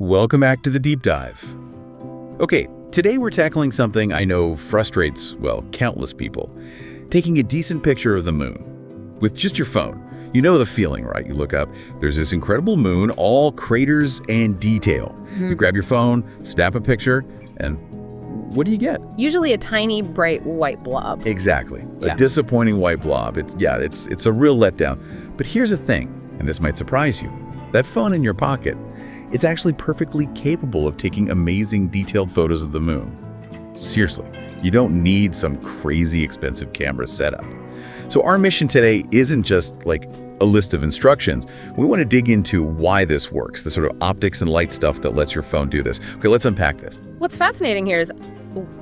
Welcome back to the deep dive. Okay, today we're tackling something I know frustrates, well, countless people. Taking a decent picture of the moon with just your phone. You know the feeling, right? You look up, there's this incredible moon, all craters and detail. You grab your phone, snap a picture, and what do you get? Usually a tiny, bright white blob. Exactly. Yeah. A disappointing white blob. It's a real letdown. But here's the thing, and this might surprise you. That phone in your pocket, it's actually perfectly capable of taking amazing detailed photos of the moon. Seriously, you don't need some crazy expensive camera setup. So our mission today isn't just like a list of instructions. We want to dig into why this works, the sort of optics and light stuff that lets your phone do this. Okay, let's unpack this. What's fascinating here is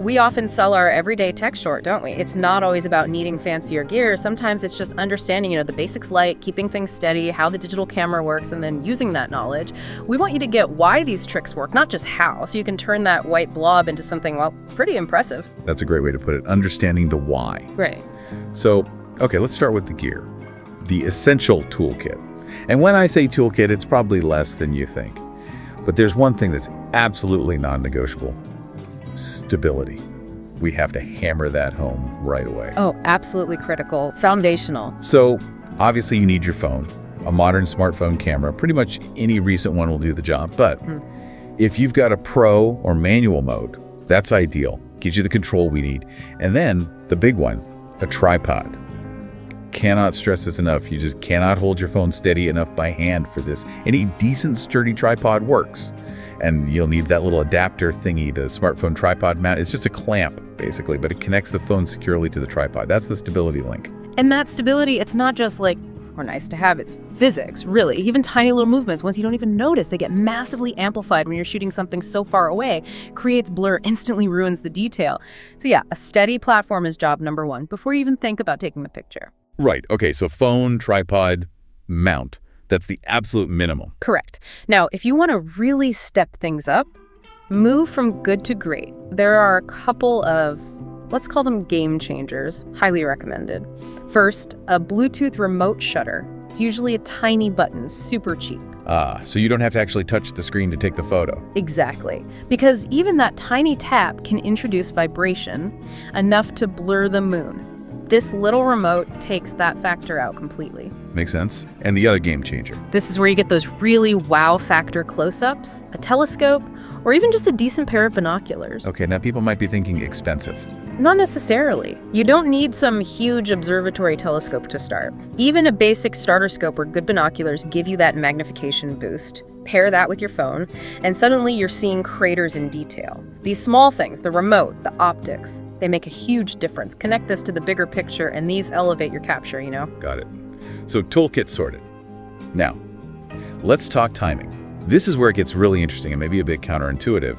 we often sell our everyday tech short, don't we? It's not always about needing fancier gear. Sometimes it's just understanding, the basics light, keeping things steady, how the digital camera works, and then using that knowledge. We want you to get why these tricks work, not just how, so you can turn that white blob into something, well, pretty impressive. That's a great way to put it, understanding the why. Right. So, okay, let's start with the gear. The essential toolkit. And when I say toolkit, it's probably less than you think. But there's one thing that's absolutely non-negotiable. Stability. We have to hammer that home right away. Oh, absolutely critical. Foundational. So, obviously you need your phone, a modern smartphone camera. Pretty much any recent one will do the job. But if you've got a pro or manual mode, that's ideal. Gives you the control we need. And then the big one, a tripod. Cannot stress this enough. You just cannot hold your phone steady enough by hand for this. Any decent sturdy tripod works. And you'll need that little adapter thingy, the smartphone tripod mount. It's just a clamp, basically, but it connects the phone securely to the tripod. That's the stability link. And that stability, it's not just like, or nice to have, it's physics, really. Even tiny little movements, ones you don't even notice, they get massively amplified when you're shooting something so far away, creates blur, instantly ruins the detail. So yeah, a steady platform is job number one before you even think about taking the picture. Right. Okay, so phone, tripod, mount. That's the absolute minimum. Correct. Now, if you want to really step things up, move from good to great. There are a couple of, let's call them game changers, highly recommended. First, a Bluetooth remote shutter. It's usually a tiny button, super cheap. So you don't have to actually touch the screen to take the photo. Exactly. Because even that tiny tap can introduce vibration, enough to blur the moon. This little remote takes that factor out completely. Makes sense. And the other game changer. This is where you get those really wow factor close-ups, a telescope, or even just a decent pair of binoculars. Okay, now people might be thinking expensive. Not necessarily. You don't need some huge observatory telescope to start. Even a basic starter scope or good binoculars give you that magnification boost. Pair that with your phone, and suddenly you're seeing craters in detail. These small things, the remote, the optics, they make a huge difference. Connect this to the bigger picture, and these elevate your capture, Got it. So toolkit sorted. Now, let's talk timing. This is where it gets really interesting and maybe a bit counterintuitive.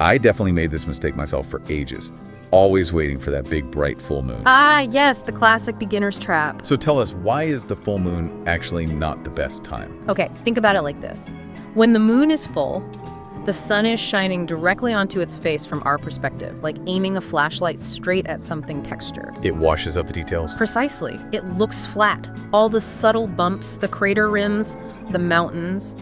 I definitely made this mistake myself for ages. Always waiting for that big, bright full moon. Ah, yes, the classic beginner's trap. So tell us, why is the full moon actually not the best time? Okay, think about it like this. When the moon is full, the sun is shining directly onto its face from our perspective, like aiming a flashlight straight at something textured. It washes out the details? Precisely. It looks flat. All the subtle bumps, the crater rims, the mountains,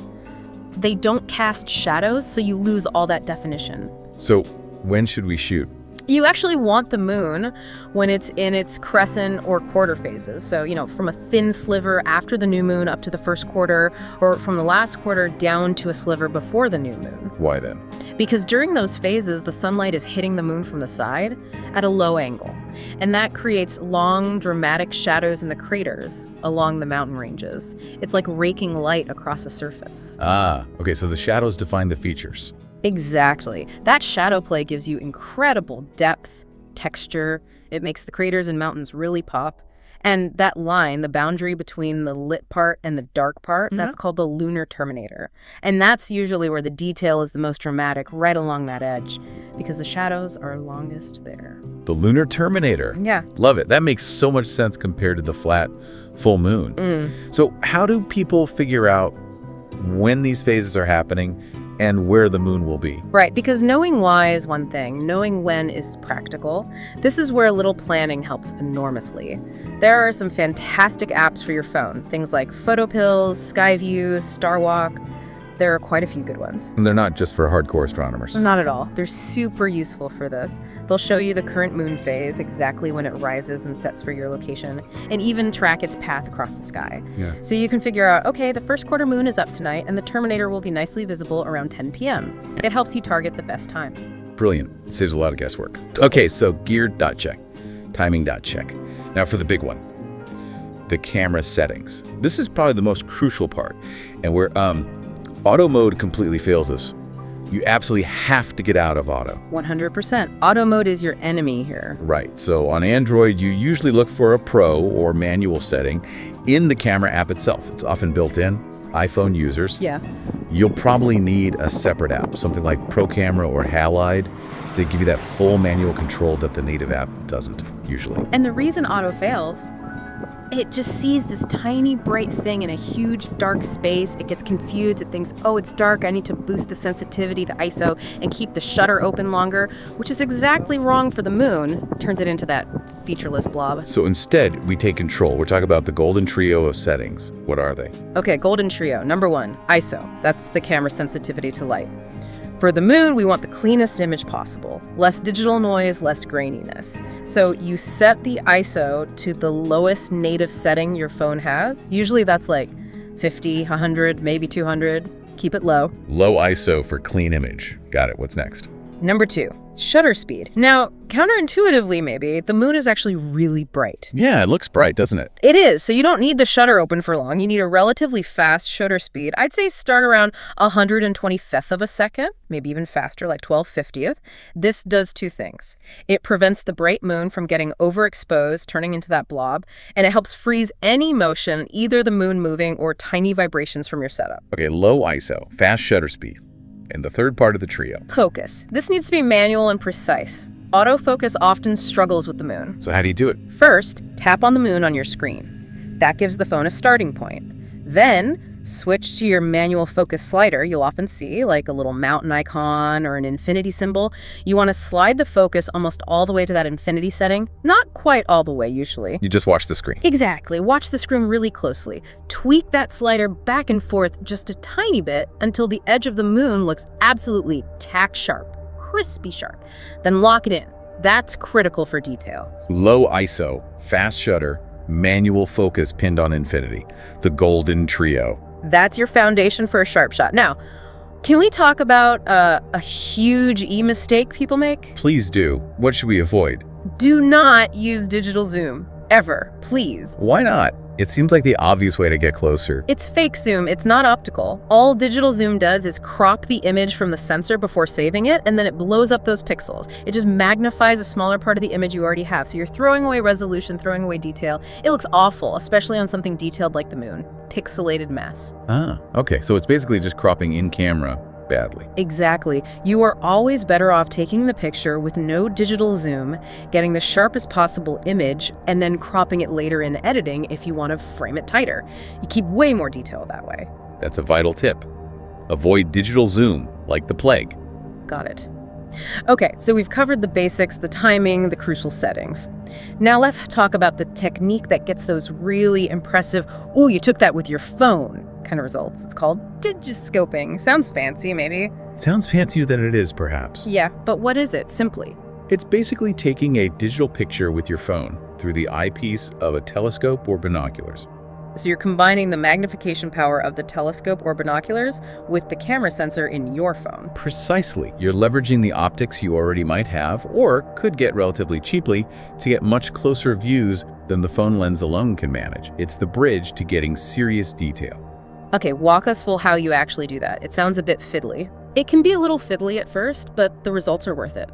they don't cast shadows, so you lose all that definition. So when should we shoot? You actually want the moon when it's in its crescent or quarter phases. So, from a thin sliver after the new moon up to the first quarter, or from the last quarter down to a sliver before the new moon. Why then? Because during those phases, the sunlight is hitting the moon from the side at a low angle. And that creates long, dramatic shadows in the craters along the mountain ranges. It's like raking light across a surface. Ah, okay, so the shadows define the features. Exactly. That shadow play gives you incredible depth, texture. It makes the craters and mountains really pop. And that line, the boundary between the lit part and the dark part, that's called the lunar Terminator. And that's usually where the detail is the most dramatic, right along that edge, because the shadows are longest there. The lunar Terminator. Yeah. Love it. That makes so much sense compared to the flat full moon. So how do people figure out when these phases are happening and where the moon will be? Right, because knowing why is one thing, knowing when is practical. This is where a little planning helps enormously. There are some fantastic apps for your phone, things like PhotoPills, SkyView, StarWalk. There are quite a few good ones. And they're not just for hardcore astronomers. Not at all. They're super useful for this. They'll show you the current moon phase, exactly when it rises and sets for your location, and even track its path across the sky. Yeah. So you can figure out, okay, the first quarter moon is up tonight, and the Terminator will be nicely visible around 10 p.m. It helps you target the best times. Brilliant. Saves a lot of guesswork. Okay, so gear.check, timing.check. Now for the big one, the camera settings. This is probably the most crucial part, and where auto mode completely fails us. You absolutely have to get out of auto. 100%. Auto mode is your enemy here. Right. So on Android, you usually look for a pro or manual setting in the camera app itself. It's often built in. iPhone users. Yeah. You'll probably need a separate app, something like Pro Camera or Halide. They give you that full manual control that the native app doesn't usually. And the reason auto fails, it just sees this tiny bright thing in a huge dark space. It gets confused. It thinks, oh, it's dark. I need to boost the sensitivity, the ISO, and keep the shutter open longer, which is exactly wrong for the moon. Turns it into that featureless blob. So instead, we take control. We're talking about the golden trio of settings. What are they? Okay, golden trio. Number 1, ISO. That's the camera sensitivity to light. For the moon, we want the cleanest image possible. Less digital noise, less graininess. So you set the ISO to the lowest native setting your phone has. Usually that's like 50, 100, maybe 200. Keep it low. Low ISO for clean image. Got it. What's next? Number 2, shutter speed. Now, counterintuitively maybe, the moon is actually really bright. Yeah, it looks bright, doesn't it? It is, so you don't need the shutter open for long. You need a relatively fast shutter speed. I'd say start around 125th of a second, maybe even faster, like 12/50th. This does 2 things. It prevents the bright moon from getting overexposed, turning into that blob, and it helps freeze any motion, either the moon moving or tiny vibrations from your setup. Okay, low ISO, fast shutter speed. And the third part of the trio. Focus. This needs to be manual and precise. Autofocus often struggles with the moon. So how do you do it? First, tap on the moon on your screen. That gives the phone a starting point. Then, switch to your manual focus slider. You'll often see like a little mountain icon or an infinity symbol. You want to slide the focus almost all the way to that infinity setting. Not quite all the way, usually. You just watch the screen. Exactly. Watch the screen really closely. Tweak that slider back and forth just a tiny bit until the edge of the moon looks absolutely tack sharp, crispy sharp. Then lock it in. That's critical for detail. Low ISO, fast shutter, manual focus pinned on infinity. The golden trio. That's your foundation for a sharp shot. Now, can we talk about a huge mistake people make? Please do. What should we avoid? Do not use digital zoom. Ever. Please. Why not? It seems like the obvious way to get closer. It's fake zoom. It's not optical. All digital zoom does is crop the image from the sensor before saving it, and then it blows up those pixels. It just magnifies a smaller part of the image you already have. So you're throwing away resolution, throwing away detail. It looks awful, especially on something detailed like the moon. Pixelated mess. Ah, okay. So it's basically just cropping in camera badly. Exactly. You are always better off taking the picture with no digital zoom, getting the sharpest possible image, and then cropping it later in editing if you want to frame it tighter. You keep way more detail that way. That's a vital tip. Avoid digital zoom like the plague. Got it. Okay, so we've covered the basics, the timing, the crucial settings. Now let's talk about the technique that gets those really impressive, oh, you took that with your phone kind of results. It's called Digiscoping. Sounds fancy, maybe. Sounds fancier than it is, perhaps. Yeah, but what is it, simply? It's basically taking a digital picture with your phone through the eyepiece of a telescope or binoculars. So you're combining the magnification power of the telescope or binoculars with the camera sensor in your phone. Precisely. You're leveraging the optics you already might have, or could get relatively cheaply, to get much closer views than the phone lens alone can manage. It's the bridge to getting serious detail. Okay, walk us through how you actually do that. It sounds a bit fiddly. It can be a little fiddly at first, but the results are worth it.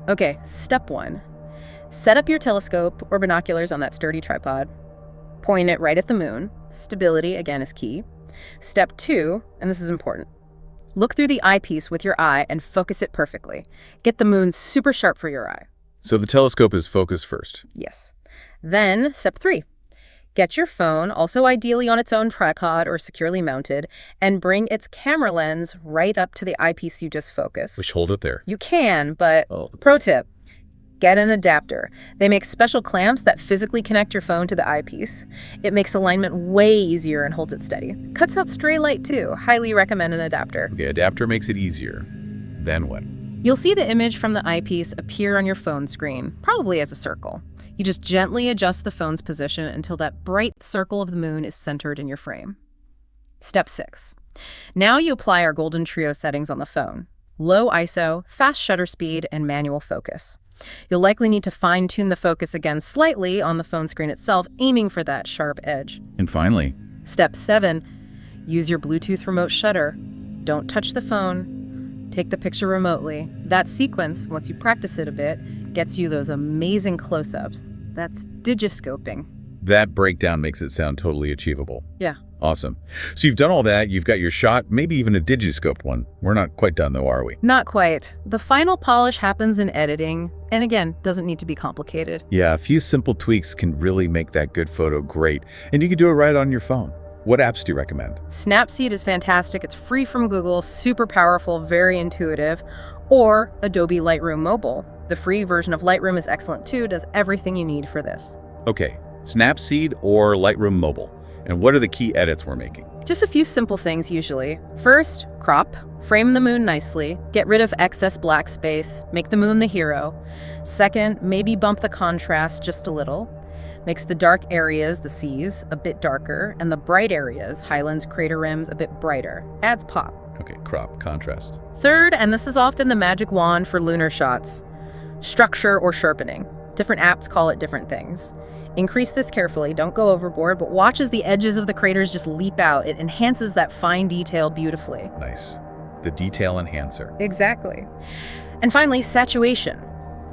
Okay, step 1. Set up your telescope or binoculars on that sturdy tripod. Point it right at the moon. Stability, again, is key. Step 2, and this is important. Look through the eyepiece with your eye and focus it perfectly. Get the moon super sharp for your eye. So the telescope is focused first. Yes. Then, step 3. Get your phone, also ideally on its own tripod or securely mounted, and bring its camera lens right up to the eyepiece you just focused. Which hold it there. You can, but pro tip, Get an adapter. They make special clamps that physically connect your phone to the eyepiece. It makes alignment way easier and holds it steady. Cuts out stray light too. Highly recommend an adapter. Okay, adapter makes it easier. Then what? You'll see the image from the eyepiece appear on your phone screen, probably as a circle. You just gently adjust the phone's position until that bright circle of the moon is centered in your frame. Step 6. Now you apply our golden trio settings on the phone: low ISO, fast shutter speed, and manual focus. You'll likely need to fine-tune the focus again slightly on the phone screen itself, aiming for that sharp edge. And finally, Step 7. Use your Bluetooth remote shutter. Don't touch the phone. Take the picture remotely. That sequence, once you practice it a bit, gets you those amazing close-ups. That's Digiscoping. that breakdown makes it sound totally achievable. Yeah. Awesome. So you've done all that, you've got your shot, maybe even a Digiscoped one. We're not quite done though, are we? Not quite. The final polish happens in editing, and again, doesn't need to be complicated. Yeah, a few simple tweaks can really make that good photo great, and you can do it right on your phone. What apps do you recommend? Snapseed is fantastic. It's free from Google, super powerful, very intuitive. Or Adobe Lightroom Mobile. The free version of Lightroom is excellent too, does everything you need for this. Okay, Snapseed or Lightroom Mobile. And what are the key edits we're making? Just a few simple things usually. First, crop. Frame the moon nicely. Get rid of excess black space. Make the moon the hero. Second, maybe bump the contrast just a little. Makes the dark areas, the seas, a bit darker, and the bright areas, highlands, crater rims, a bit brighter. Adds pop. Okay, crop, contrast. Third, and this is often the magic wand for lunar shots, structure or sharpening. Different apps call it different things. Increase this carefully, don't go overboard, but watch as the edges of the craters just leap out. It enhances that fine detail beautifully. Nice. The detail enhancer. Exactly. And finally, saturation.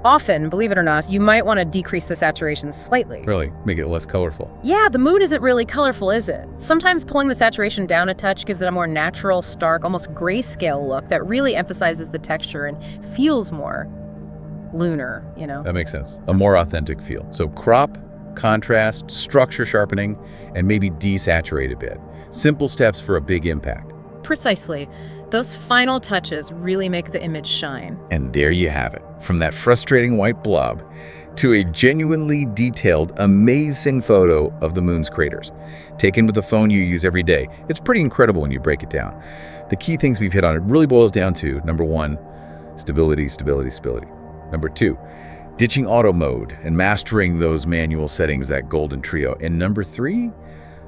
Often, believe it or not, you might want to decrease the saturation slightly. Really, make it less colorful. Yeah, the moon isn't really colorful, is it? Sometimes pulling the saturation down a touch gives it a more natural, stark, almost grayscale look that really emphasizes the texture and feels more lunar, you know? That makes sense. A more authentic feel. So crop, contrast, structure sharpening, and maybe desaturate a bit. Simple steps for a big impact. Precisely. Those final touches really make the image shine. And there you have it. From that frustrating white blob to a genuinely detailed, amazing photo of the moon's craters, taken with the phone you use every day. It's pretty incredible when you break it down. The key things we've hit on, it really boils down to, number one, stability, stability, stability. Number two, ditching auto mode and mastering those manual settings, that golden trio. And number three,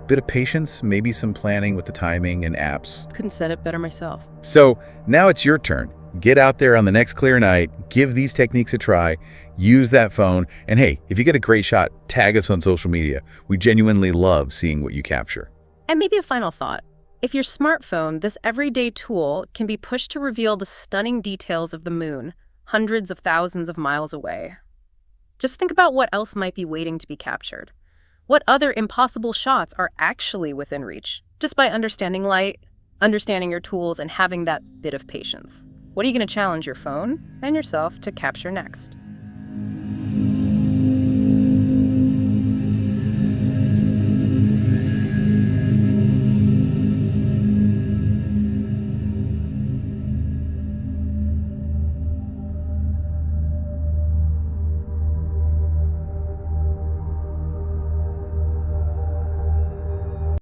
bit of patience, maybe some planning with the timing and apps. Couldn't set it better myself. So now it's your turn. Get out there on the next clear night, give these techniques a try, use that phone, and hey, if you get a great shot, tag us on social media. We genuinely love seeing what you capture. And maybe a final thought. If your smartphone, this everyday tool, can be pushed to reveal the stunning details of the moon, hundreds of thousands of miles away, just think about what else might be waiting to be captured. What other impossible shots are actually within reach, just by understanding light, understanding your tools, and having that bit of patience? What are you going to challenge your phone and yourself to capture next?